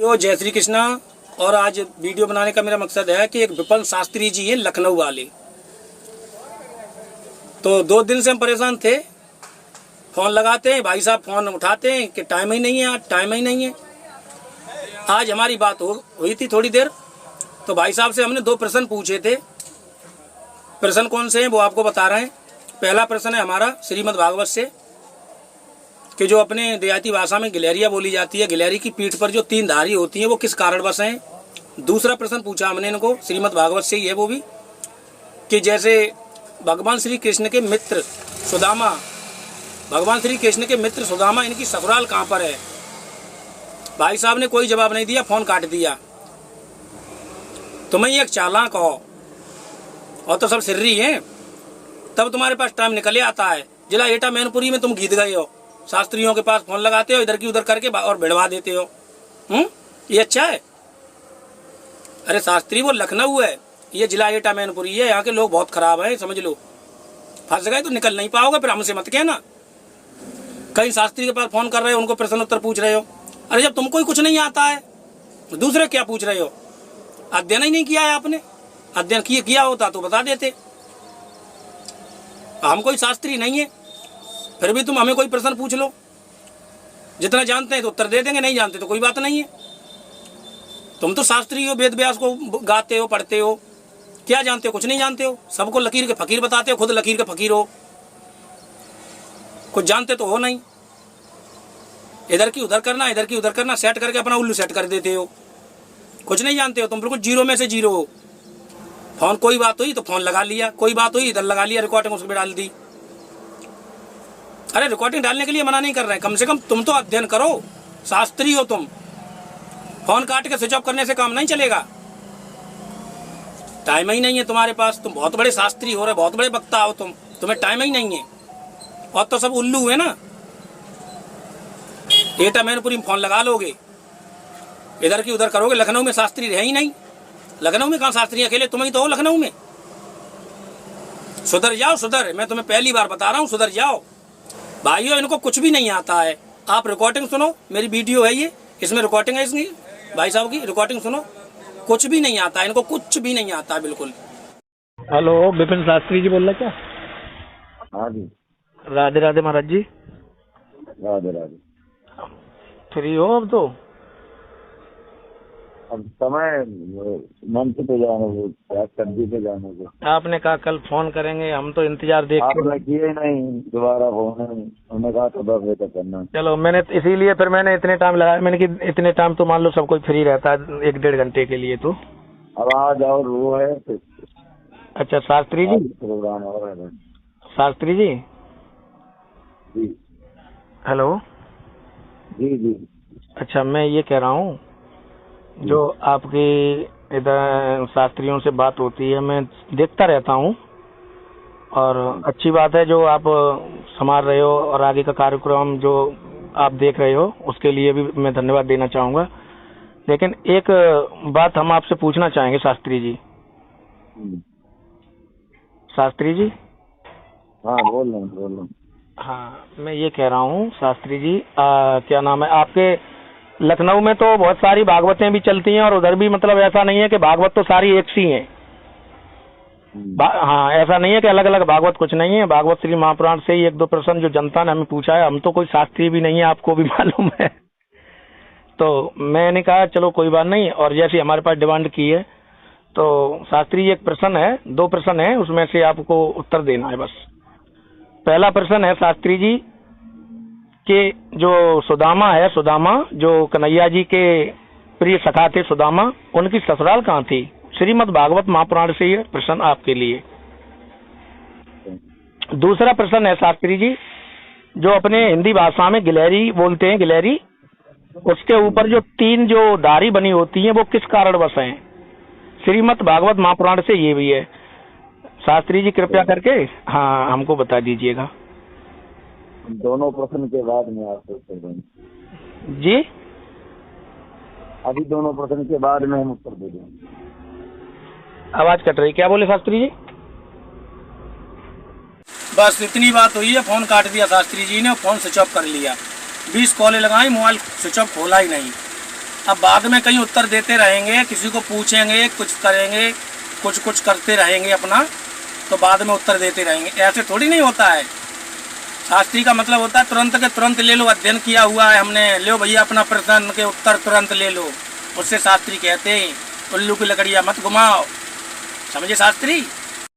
यो जय श्री कृष्णा। और आज वीडियो बनाने का मेरा मकसद है कि एक विपिन शास्त्री जी हैं लखनऊ वाले, तो 2 दिन से हम परेशान थे। फ़ोन लगाते हैं, भाई साहब फ़ोन उठाते हैं कि टाइम ही नहीं है, आज टाइम ही नहीं है। आज हमारी बात हुई थी थोड़ी देर, तो भाई साहब से हमने 2 प्रश्न पूछे थे। प्रश्न कौन से हैं वो आपको बता रहे हैं। पहला प्रश्न है हमारा श्रीमद् भागवत से कि जो अपने देहाती भाषा में गिलहरिया बोली जाती है, गिलहरी की पीठ पर जो 3 धारी होती हैं वो किस कारणवश हैं। दूसरा प्रश्न पूछा हमने इनको, श्रीमद् भागवत से ही है वो भी, कि जैसे भगवान श्री कृष्ण के मित्र सुदामा, इनकी ससुराल कहाँ पर है। भाई साहब ने कोई जवाब नहीं दिया, फ़ोन काट दिया। तुम्हें एक चालाक हो और तो सब सिर्री हैं, तब तुम्हारे पास टाइम निकले आता है। जिला एटा मैनपुरी में तुम गीत गए हो, शास्त्रियों के पास फोन लगाते हो, इधर की उधर करके और भिड़वा देते हो। ये अच्छा है? अरे शास्त्री वो लखनऊ है, ये जिला एटा मैनपुरी है। यहाँ के लोग बहुत खराब है, समझ लो। फंस गए तो निकल नहीं पाओगे, फिर हमसे मत कहना। कहीं शास्त्री के पास फोन कर रहे हो, उनको प्रश्न उत्तर पूछ रहे हो। अरे जब तुमको ही कुछ नहीं आता है तो दूसरे क्या पूछ रहे हो? अध्ययन ही नहीं किया है आपने। अध्ययन किया होता तो बता देते। हम कोई शास्त्री नहीं है, फिर भी तुम हमें कोई प्रश्न पूछ लो। जितना जानते हैं तो उत्तर दे देंगे, नहीं जानते तो कोई बात नहीं है। तुम तो शास्त्री हो, वेद व्यास को गाते हो, पढ़ते हो, क्या जानते हो? कुछ नहीं जानते हो। सबको लकीर के फकीर बताते हो, खुद लकीर के फकीर हो। कुछ जानते तो हो नहीं। इधर की उधर करना, सेट करके अपना उल्लू सेट कर देते हो। कुछ नहीं जानते हो तुम, बिल्कुल जीरो में से जीरो हो। फोन कोई बात हुई तो फोन लगा लिया, कोई बात हुई इधर लगा लिया, रिकॉर्डिंग उसमें डाल दी। अरे रिकॉर्डिंग डालने के लिए मना नहीं कर रहे हैं, कम से कम तुम तो अध्ययन करो, शास्त्री हो तुम। फोन काट के स्विच ऑफ करने से काम नहीं चलेगा। टाइम ही नहीं है तुम्हारे पास। तुम बहुत बड़े शास्त्री हो रहे, बहुत बड़े वक्ता हो तुम, तुम्हें टाइम ही नहीं है। और तो सब उल्लू है ना। एटा मैनपुरी में फोन लगा लोगे, इधर की उधर करोगे। लखनऊ में शास्त्री रहे ही नहीं। लखनऊ में कहाँ शास्त्री अकेले तुम ही तो हो लखनऊ में। सुधर जाओ, सुधर। मैं तुम्हें पहली बार बता रहा हूँ, सुधर जाओ भाइयों। इनको कुछ भी नहीं आता है। आप रिकॉर्डिंग सुनो, मेरी वीडियो है ये, इसमें रिकॉर्डिंग है इसकी, भाई साहब की रिकॉर्डिंग सुनो। कुछ भी नहीं आता है इनको, कुछ भी नहीं आता है बिल्कुल। हेलो, विपिन शास्त्री जी बोल रहे क्या? हाँ जी। राधे राधे महाराज जी। राधे राधे। फ्री हो अब तो? अब समय मंच पे जाने को, सब्जी पे जाने को। आपने कहा कल फोन करेंगे, हम तो इंतजार देख के। आपने किए नहीं, दोबारा फोन नहीं, उन्होंने कहा तो 10 बजे तक करना। चलो, मैंने इसीलिए फिर मैंने इतने टाइम लगाया। मैंने कि इतने टाइम तो मान लो सब कोई फ्री रहता है 1-1.5 घंटे के लिए तो। अब आज और वो है। अच्छा शास्त्री जी, प्रोग्राम हो रहा है। शास्त्री जी जी हेलो। जी जी। अच्छा, मैं ये कह रहा हूँ, जो आपकी इधर शास्त्रियों से बात होती है मैं देखता रहता हूँ, और अच्छी बात है जो आप संभाल रहे हो, और आगे का कार्यक्रम जो आप देख रहे हो उसके लिए भी मैं धन्यवाद देना चाहूँगा। लेकिन एक बात हम आपसे पूछना चाहेंगे शास्त्री जी। शास्त्री जी। हाँ बोल रहा हूँ। हाँ, मैं ये कह रहा हूँ शास्त्री जी, क्या नाम है आपके? लखनऊ में तो बहुत सारी भागवतें भी चलती हैं, और उधर भी मतलब ऐसा नहीं है कि भागवत तो सारी एक सी हैं। हाँ, ऐसा नहीं है कि अलग अलग भागवत, कुछ नहीं है। भागवत श्री महापुराण से ही 1-2 प्रश्न जो जनता ने हमें पूछा है। हम तो कोई शास्त्री भी नहीं है, आपको भी मालूम है। तो मैंने कहा चलो कोई बात नहीं, और जैसे हमारे पास डिमांड की है तो शास्त्री एक प्रश्न है, 2 प्रश्न है, उसमें से आपको उत्तर देना है बस। पहला प्रश्न है शास्त्री जी कि जो सुदामा है, सुदामा जो कन्हैया जी के प्रिय सखा थे सुदामा, उनकी ससुराल कहाँ थी? श्रीमद् भागवत महापुराण से ये प्रश्न आपके लिए। दूसरा प्रश्न है शास्त्री जी, जो अपने हिंदी भाषा में गिलहरी बोलते हैं, गिलहरी, उसके ऊपर जो 3 जो धारी बनी होती हैं वो किस कारणवश हैं? श्रीमद् भागवत महापुराण से ये भी है। शास्त्री जी कृपया करके हाँ हमको बता दीजिएगा। दोनों प्रश्न के बाद में आपको उत्तर देंगे जी। अभी दोनों प्रश्न के बाद में हम उत्तर दे देंगे। आवाज कट रही, क्या बोले शास्त्री जी? बस इतनी बात हुई है, फोन काट दिया शास्त्री जी ने, फोन स्विच ऑफ कर लिया। 20 कॉलें लगाई, मोबाइल स्विच ऑफ खोला ही नहीं। अब बाद में कहीं उत्तर देते रहेंगे, किसी को पूछेंगे, कुछ करेंगे, कुछ करते रहेंगे अपना, तो बाद में उत्तर देते रहेंगे। ऐसे थोड़ी नहीं होता है। शास्त्री का मतलब होता है तुरंत के तुरंत ले लो, अध्ययन किया हुआ है हमने, लो भैया अपना प्रश्न के उत्तर तुरंत ले लो। उससे शास्त्री कहते हैं उल्लू की लकड़ियाँ मत घुमाओ। समझे शास्त्री?